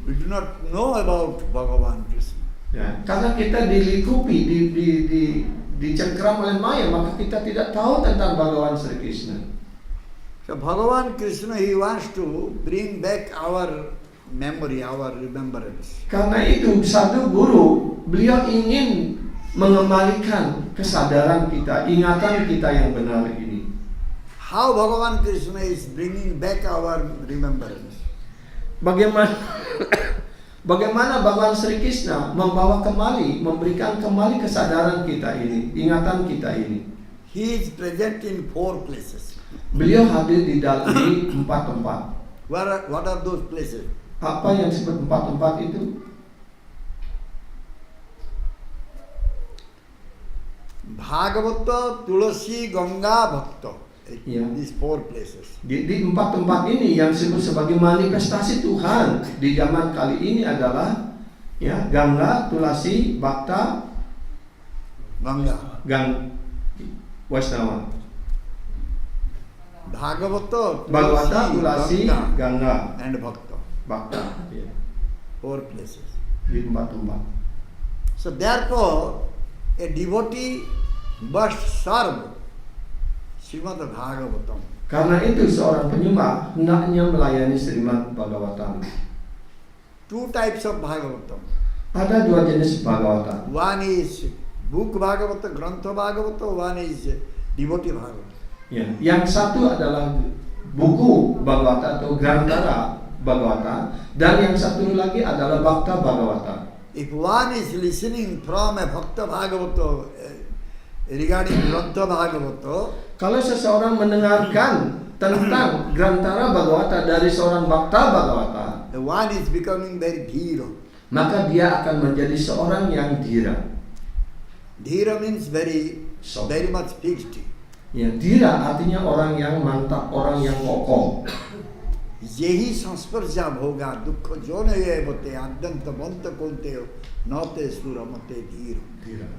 We do not know about Bhagavan Krishna. Ya, karena kita dilingkupi, dicengkeram oleh Maya, maka kita tidak tahu tentang Bhagawan Sri Krishna. So Bhagavan Krishna, he wants to bring back our memory, our remembrance. Karena itu satu guru, beliau ingin mengembalikan kesadaran kita, ingatan kita yang benar ini. How Bhagavan Krishna is bringing back our remembrance? Bagaimana Bhagawan Sri Krishna membawa kembali, memberikan kembali kesadaran kita ini, ingatan kita ini. He is present in 4 places. Beliau hadir di 4 tempat. What are those places? Apa yang disebut 4 tempat itu? Bhagavata, Tulasi, Ganga, Bhakta. Yeah. These 4 places. Di 4 tempat ini yang disebut sebagai manifestasi Tuhan di zaman kali ini adalah ya Ganga, Tulasi, Bhakta, Ganga. Vaishnava. Bhagavata, Tulasi, Ganga, and Bhakta. Bhakta. Yeah. 4 places. Di 4 tempat. So therefore, a devotee must serve Srimad Bhagavatam. Karena itu seorang penyembah hendaknya melayani Srimad Bhagavatam. 2 types of Bhagavatam. Ada 2 jenis Bhagavatam. One is book Bhagavata, Grantha Bhagavata. One is devotee Bhagavata. Ya, yang satu adalah buku Bhagavata atau Grantara Bhagavata, dan yang satu lagi adalah Bhakta Bhagavata. If one is listening from a Bhakta Bhagavata regarding Grantha Bhagavata, kalau seseorang mendengarkan tentang Grantara Bhagavata dari seorang Bhakta Bhagavata, the one is becoming very dhira. maka dia akan menjadi seorang yang dhira. Dhira means very much fixed. Ya, dhira artinya orang yang mantap, orang yang kokoh. Jehi sansparja bhoga dukkha jone bote adyanta banta konte nate suramate dhira.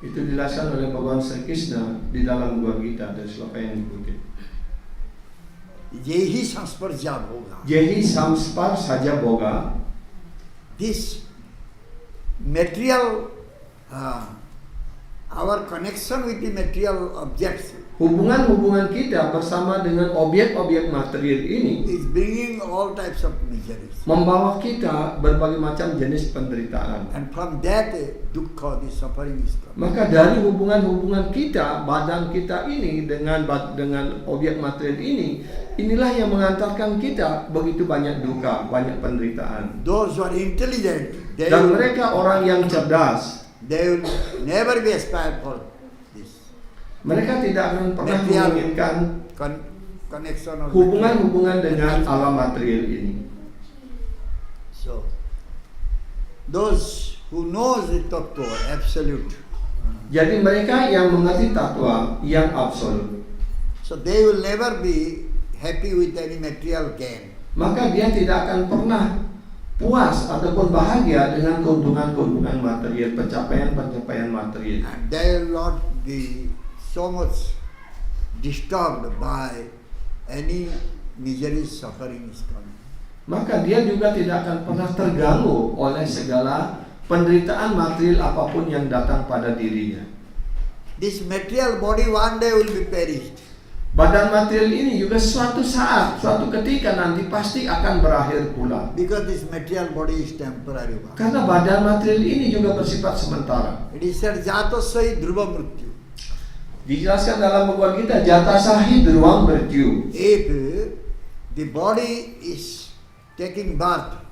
Itu dijelaskan oleh Bhagawan Sri Krishna di dalam Bhagavad Gita dari sloka yang dikutip. Jehi sansparja bhoga. Jehi samspar saja boga. This material, our connection with the material objects Hubungan-hubungan kita bersama dengan objek-objek material ini is bringing all types of miseries. membawa kita berbagai macam jenis penderitaan. And from that, dukkha, the suffering is coming. Maka dari hubungan-hubungan kita, badan kita ini dengan objek material ini, inilah yang mengantarkan kita begitu banyak duka, banyak penderitaan. Those who are intelligent, Dan mereka orang yang cerdas, they will never be aspired for this. mereka tidak akan pernah menginginkan connection of hubungan-hubungan dengan alam material ini. So, those who knows the tattva, absolute, Jadi mereka yang mengerti tatwa yang absolut, so they will never be happy with any material gain. maka dia tidak akan pernah puas ataupun bahagia dengan keuntungan-keuntungan material, pencapaian-pencapaian material. And they will not be so much disturbed by any misery, suffering is coming. Maka dia juga tidak akan pernah terganggu oleh segala penderitaan material apapun yang datang pada dirinya. This material body one day will be perished. Badan material ini juga suatu saat, suatu ketika nanti pasti akan berakhir pula. Because this material body is temporary one. Karena badan material ini juga bersifat sementara. It is said jatasai dhruva mrityu. Dijelaskan dalam Bhagavad Gita, jatasahi dhruvam mrityu. If the body is taking birth,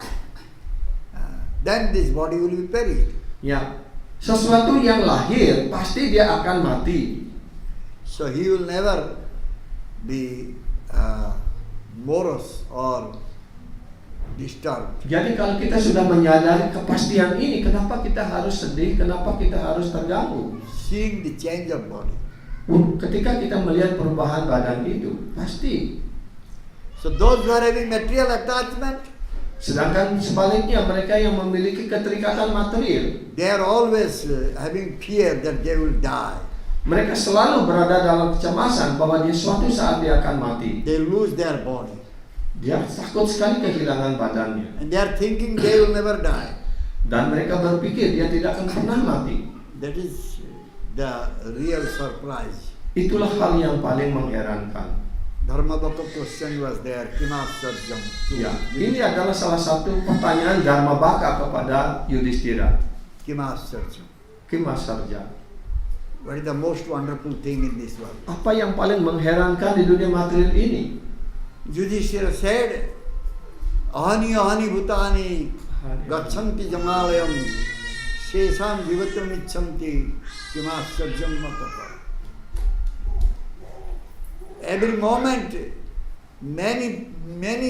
then this body will be perished. Ya, sesuatu yang lahir pasti dia akan mati. So he will never be morose or disturbed. Jadi kalau kita sudah menyadari kepastian ini, kenapa kita harus sedih, kenapa kita harus terganggu? Seeing the change of body. Ketika kita melihat perubahan badan itu, pasti. So those who are having material attachment, Sedangkan sebaliknya mereka yang memiliki keterikatan material, they are always having fear that they will die. mereka selalu berada dalam kecemasan bahwa di suatu saat dia akan mati. They lose their body. Dia takut sekali kehilangan badannya. And they are thinking they will never die. Dan mereka berpikir dia tidak akan pernah mati. That is the real surprise. Itulah hal yang paling mengherankan. Dharmabhakta question was there, Kimasarjam. Ya, ini adalah salah satu pertanyaan Dharmabhakta kepada Yudhishthira. Kimasarjam. Kimasarja. What is the most wonderful thing in this world? Apa yang paling mengherankan di dunia material ini? Yudhishthira said, Ahani ahani bhutani gachanti jamalayam shesam jivatam icchanti kimasarjam matapa. Every moment, many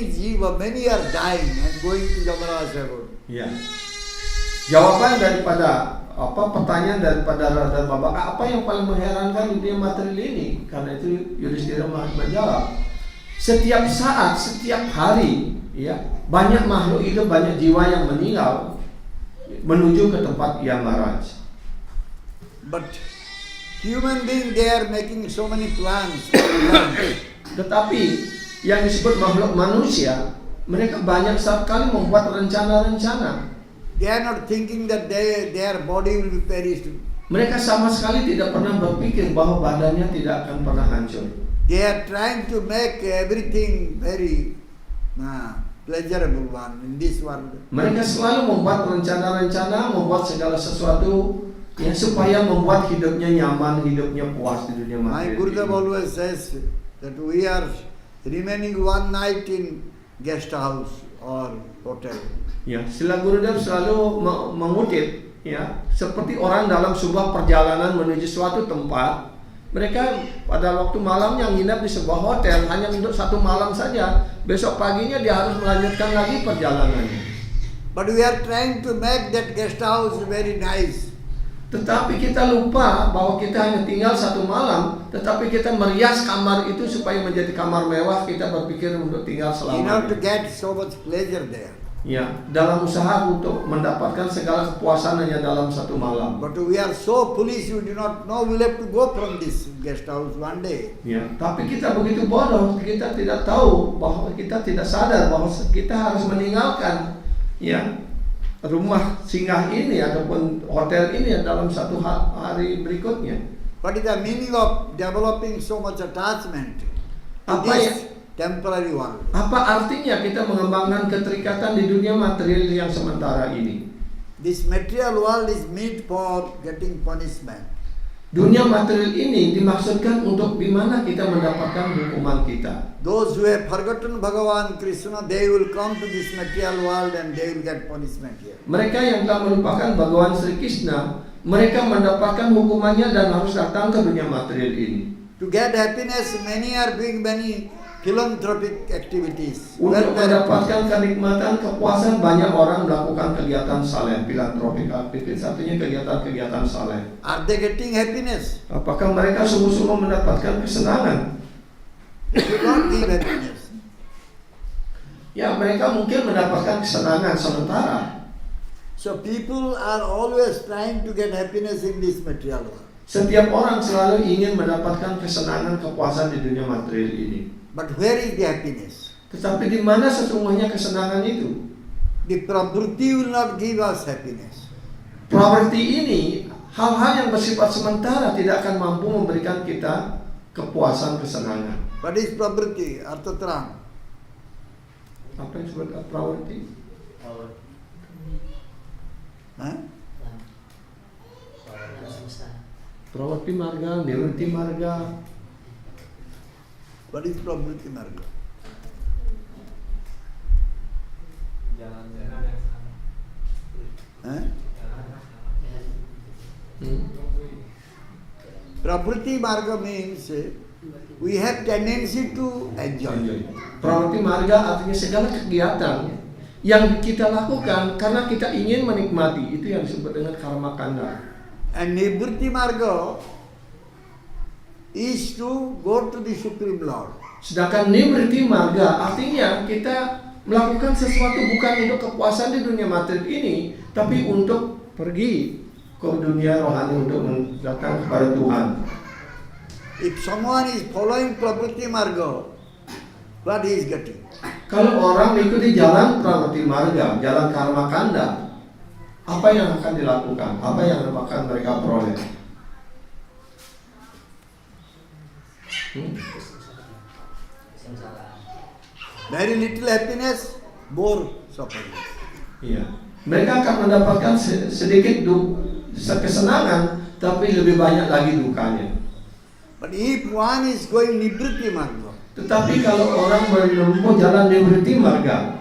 jiva, many are dying and going to Yamaraj abode. Ya. Jawaban daripada pertanyaan daripada Dharmabhakta, apa yang paling mengherankan di dunia material ini? Karena itu Yudhishthira menjawab, setiap saat, setiap hari, ya, banyak makhluk hidup, banyak jiwa yang meninggal menuju ke tempat Yamaraj. But human being, they are making so many plans. Tetapi yang disebut makhluk manusia, mereka banyak sekali membuat rencana-rencana. They are not thinking that their body will be perished. Mereka sama sekali tidak pernah berpikir bahwa badannya tidak akan pernah hancur. They are trying to make everything very pleasurable one in this world. Mereka selalu membuat rencana-rencana, membuat segala sesuatu yang supaya membuat hidupnya nyaman, hidupnya puas di dunia My materi. Gurudev always says that we are remaining one night in guest house or hotel. Ya, Sila Gurudev selalu mengutip, ya, seperti orang dalam sebuah perjalanan menuju suatu tempat. Mereka pada waktu malamnya nginap di sebuah hotel hanya untuk satu malam saja. Besok paginya dia harus melanjutkan lagi perjalanannya. But we are trying to make that guest house very nice. Tetapi kita lupa bahwa kita hanya tinggal satu malam, tetapi kita merias kamar itu supaya menjadi kamar mewah. Kita berpikir untuk tinggal In order to selamanya. get so much pleasure there. Ya, dalam usaha untuk mendapatkan segala kepuasan hanya dalam satu malam. But we are so foolish, we do not know we'll have to go from this guest house one day. Ya, tapi kita begitu bodoh, kita tidak tahu bahwa kita tidak sadar bahwa kita harus meninggalkan, ya, rumah singgah ini ataupun hotel ini dalam satu hari berikutnya. What is the meaning of developing so much attachment to Apa this temporary world? Apa artinya kita mengembangkan keterikatan di dunia material yang sementara ini? This material world is meant for getting punishment. Dunia material ini dimaksudkan untuk di mana kita mendapatkan hukuman kita. Those who have forgotten Bhagavan Krishna, they will come to this material world and they will get punishment here. Mereka yang telah melupakan Bhagawan Sri Krishna, mereka mendapatkan hukumannya dan harus datang ke dunia material ini. To get happiness, many are doing many philanthropic activities. Untuk mendapatkan kenikmatan, kepuasan, banyak orang melakukan kegiatan saleh, filantropik aktivitas, artinya kegiatan-kegiatan saleh. Are they getting happiness? Apakah mereka sungguh-sungguh mendapatkan kesenangan? It will not give happiness. Ya, mereka mungkin mendapatkan kesenangan sementara. So people are always trying to get happiness in this material world. Setiap orang selalu ingin mendapatkan kesenangan, kepuasan di dunia material ini. But where is the happiness? Tetapi di mana sesungguhnya kesenangan itu? The pravrti will not give us happiness. Properti ini, hal-hal yang bersifat sementara tidak akan mampu memberikan kita kepuasan, kesenangan. What is pravrti? Artha terang. Apa yang disebut properti? Huh? Properti marga, nirunti marga. What is pravrti marga? Huh? Pravrti marga means we have tendency to enjoy. Properti marga artinya segala kegiatan yang kita lakukan karena kita ingin menikmati, itu yang disebut dengan karma kanda. And nivritti marga is to go to the Supreme Lord. Sedangkan nivritti marga artinya kita melakukan sesuatu bukan untuk kepuasan di dunia materi ini, tapi untuk pergi ke dunia rohani untuk datang kepada Tuhan. If someone is following pravrti marga, what he is getting? Kalau orang mengikuti jalan pravrti marga, jalan karma kanda, apa yang akan dilakukan? Apa yang akan mereka peroleh? Very little happiness, more suffering. Iya. Mereka akan mendapatkan sedikit kesenangan, tapi lebih banyak lagi dukanya. But if one is going Nibriti Marga, Tetapi kalau orang menempuh jalan Nibriti Marga,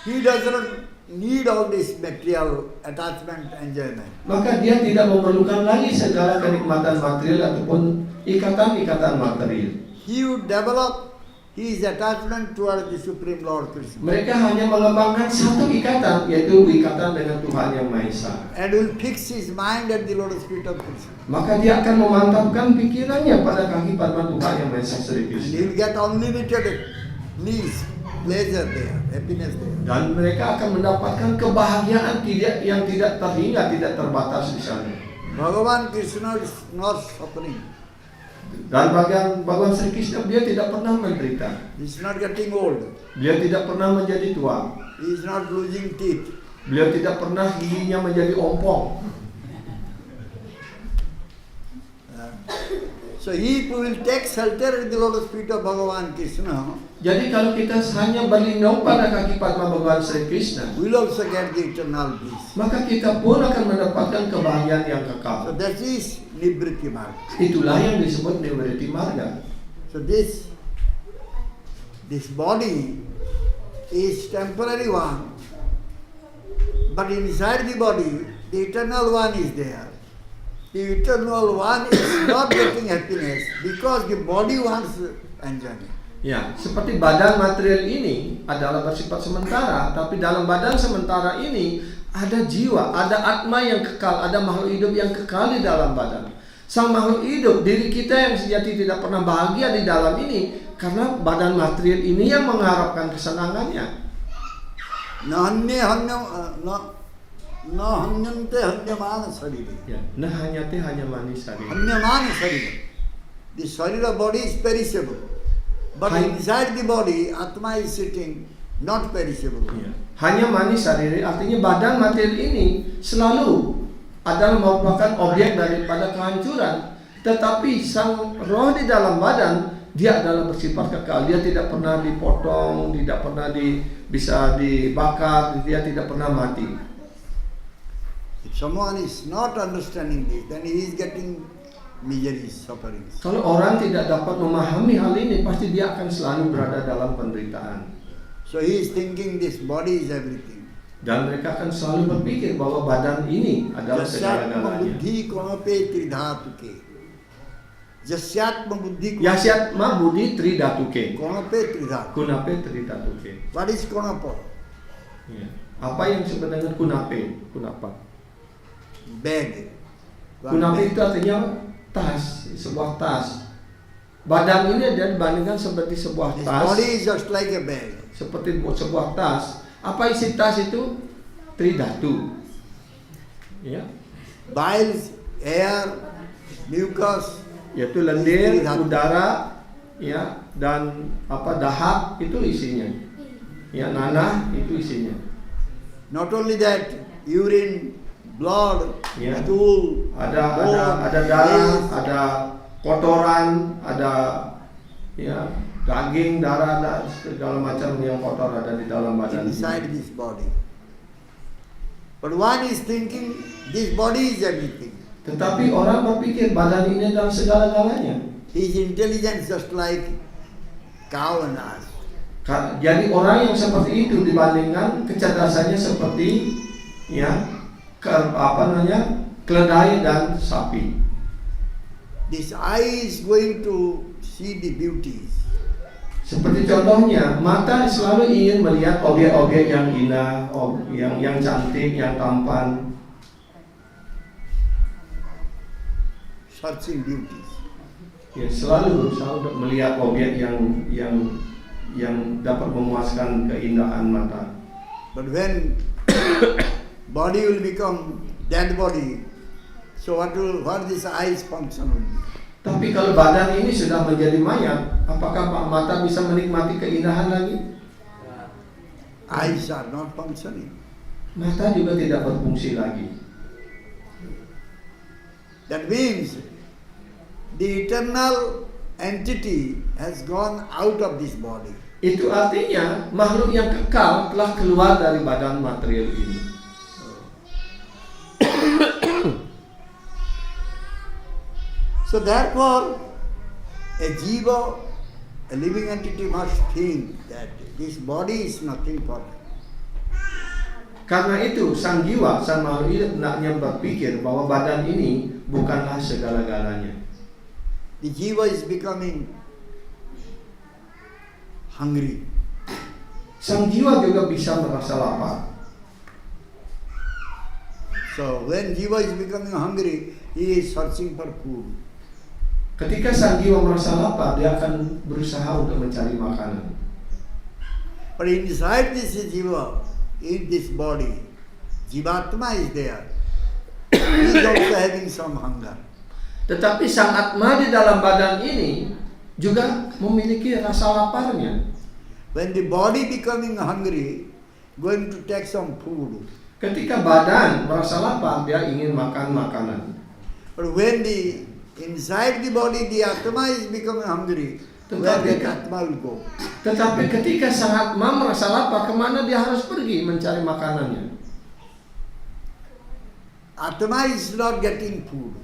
he does not need all this material attachment, enjoyment. maka dia tidak memerlukan lagi segala kenikmatan material ataupun ikatan-ikatan material. He would develop his attachment towards the Supreme Lord Krishna. Mereka hanya mengembangkan satu ikatan, yaitu ikatan dengan Tuhan Yang Maha Esa. And will fix his mind at the lotus feet of Krishna. Maka dia akan memantapkan pikirannya pada kaki padma Tuhan Yang Maha Esa Sri And he Krishna. will get unlimited bliss, pleasure there, happiness there. Dan mereka akan mendapatkan kebahagiaan yang tidak terhingga, tidak terbatas di sana. Bhagavan Krishna is not suffering. Dan Bhagavan Sri Krishna, dia tidak pernah menderita. He is not getting old. Dia tidak pernah menjadi tua. He is not losing teeth. Beliau tidak pernah giginya menjadi ompong. So he will take shelter at the lotus feet of Bhagavan Krishna. Jadi kalau kita hanya berlindung pada kaki padma Bhagavan Sri Krishna, We will also get the eternal bliss. maka kita pun akan mendapatkan kebahagiaan yang So kekal. that is Nibriti Marga. Itulah yang disebut Nibriti Marga. So this body is temporary one, but inside the body, the eternal one is there. The eternal one is not getting happiness because the body wants enjoyment. Ya, seperti badan material ini adalah bersifat sementara, tapi dalam badan sementara ini ada jiwa, ada atma yang kekal, ada makhluk hidup yang kekal di dalam badan. Sang makhluk hidup, diri kita yang sejati tidak pernah bahagia di dalam ini, karena badan material ini yang mengharapkan kesenangannya. Hanyante hanyamana sarira. Ya, nah hanya manis hari. Hanyamana sarira. The sarira body is perishable. But Hai- inside the body, Atma is sitting, not perishable. Ya. Hanya manis hari, artinya badan material ini selalu adalah merupakan objek daripada kehancuran. Tetapi sang roh di dalam badan, dia adalah bersifat kekal. Dia tidak pernah dipotong, tidak pernah bisa dibakar, dia tidak pernah mati. If someone is not understanding this, then he is getting misery, sufferings. Kalau orang tidak dapat memahami hal ini, pasti dia akan selalu berada dalam penderitaan. So he is thinking this body is everything. Dan mereka akan selalu berpikir bahwa badan ini adalah Jasyatma segala-galanya. buddhi konape tridhatuke. Jasyatma buddhi Yasyatma budi tridatuke. konape tridhatu. Kunape tridatuke. What is konapa? Ya. Apa yang sebenarnya kunape? Kunapa? Bag. Kunape itu artinya tas, sebuah tas. Badan ini dia dibandingkan seperti sebuah This tas, body is just like a bag. seperti sebuah tas. Apa isi tas itu? Tridatu. Ya, Bile, air, mucus, yaitu lendir, Tridatu. udara, ya, dan dahak itu isinya. Ya, nanah itu isinya. not only that, urine, blood, Ya. stool, Ada bone, darah, waste. ada kotoran, ada ya daging, darah, dan segala macam yang kotor ada di dalam badan inside ini. this body. But one is thinking this body is everything. Tetapi orang berpikir badan ini adalah segala-galanya. His intelligence just like cow and ass. Jadi orang yang seperti itu dibandingkan kecerdasannya seperti keledai dan sapi. This eye is going to see the beauties. Seperti contohnya, mata selalu ingin melihat objek-objek yang indah, yang cantik, yang tampan. Searching beauties. Ya, selalu berusaha untuk melihat objek yang dapat memuaskan keindahan mata. But when body will become dead body, so what this eye's function will be? Tapi kalau badan ini sudah menjadi mayat, apakah mata bisa menikmati keindahan lagi? Eyes are not functioning. mata juga tidak berfungsi lagi. That means the eternal entity has gone out of this body. Itu artinya makhluk yang kekal telah keluar dari badan material ini. So therefore, a jiva, a living entity must think that this body is nothing for him. Karena itu sang jiwa, sang makhluk hidup hendaknya berpikir bahwa badan ini bukanlah segala-galanya. The jiva is becoming hungry. Sang jiwa juga bisa merasa lapar. So when jiva is becoming hungry, he is searching for food. Ketika sang jiwa merasa lapar, dia akan berusaha untuk mencari makanan. But inside this jiva, in this body, jivatma is there. He is also having some hunger. Tetapi sang atma di dalam badan ini juga memiliki rasa laparnya. When the body becoming hungry, going to take some food. Ketika badan merasa lapar, dia ingin makan makanan. But when the inside the body, the atma is becoming hungry, where that atma will go? Tetapi ketika sang atma merasa lapar, kemana dia harus pergi mencari makanannya? Atma is not getting food.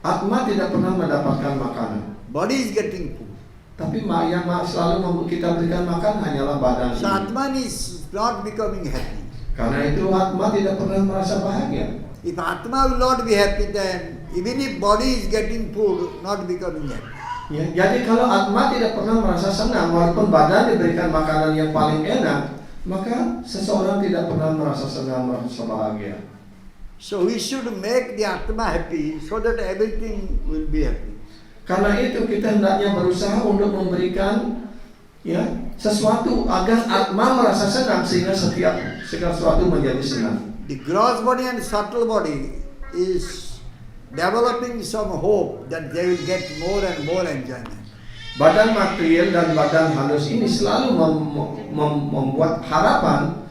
Atma tidak pernah mendapatkan makanan. Body is getting food. Tapi yang selalu kita berikan makan hanyalah badan So ini. Atman is not becoming happy. Karena itu atma tidak pernah merasa bahagia. If Atma will not be happy, then even if body is getting food, not becoming happy. Ya, jadi kalau atma tidak pernah merasa senang, walaupun badan diberikan makanan yang paling enak, maka seseorang tidak pernah merasa senang, merasa bahagia. So we should make the Atma happy so that everything will be happy. Karena itu kita hendaknya berusaha untuk memberikan sesuatu agar atma merasa senang sehingga setiap segala sesuatu menjadi senang. The gross body and subtle body is developing some hope that they will get more and more enjoyment. Badan material dan badan halus ini selalu membuat harapan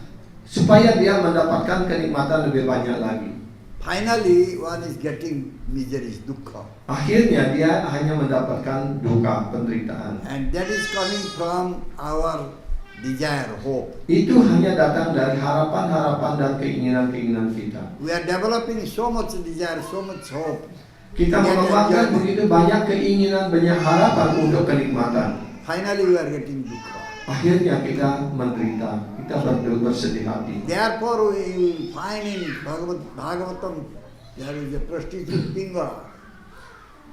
supaya dia mendapatkan kenikmatan lebih banyak lagi. Finally, one is getting miseries, dukkha. Akhirnya dia hanya mendapatkan duka, penderitaan. And that is coming from our desire, hope. Itu hanya datang dari harapan-harapan dan keinginan-keinginan kita. We are developing so much desire, so much hope. Kita mengembangkan begitu banyak keinginan, banyak harapan untuk kenikmatan. Finally, we are getting dukkha. Akhirnya kita menderita, kita bersedih hati. Therefore, we will find in Bhagavatam there is a prostitute Pingala.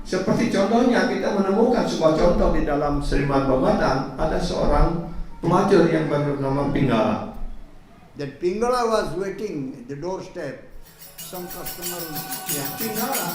Seperti contohnya kita menemukan sebuah contoh di dalam Srimad Bhagavatam, ada seorang pelacur yang bernama Pingala. That Pingala was waiting at the doorstep. Some customer. Ya, Pingala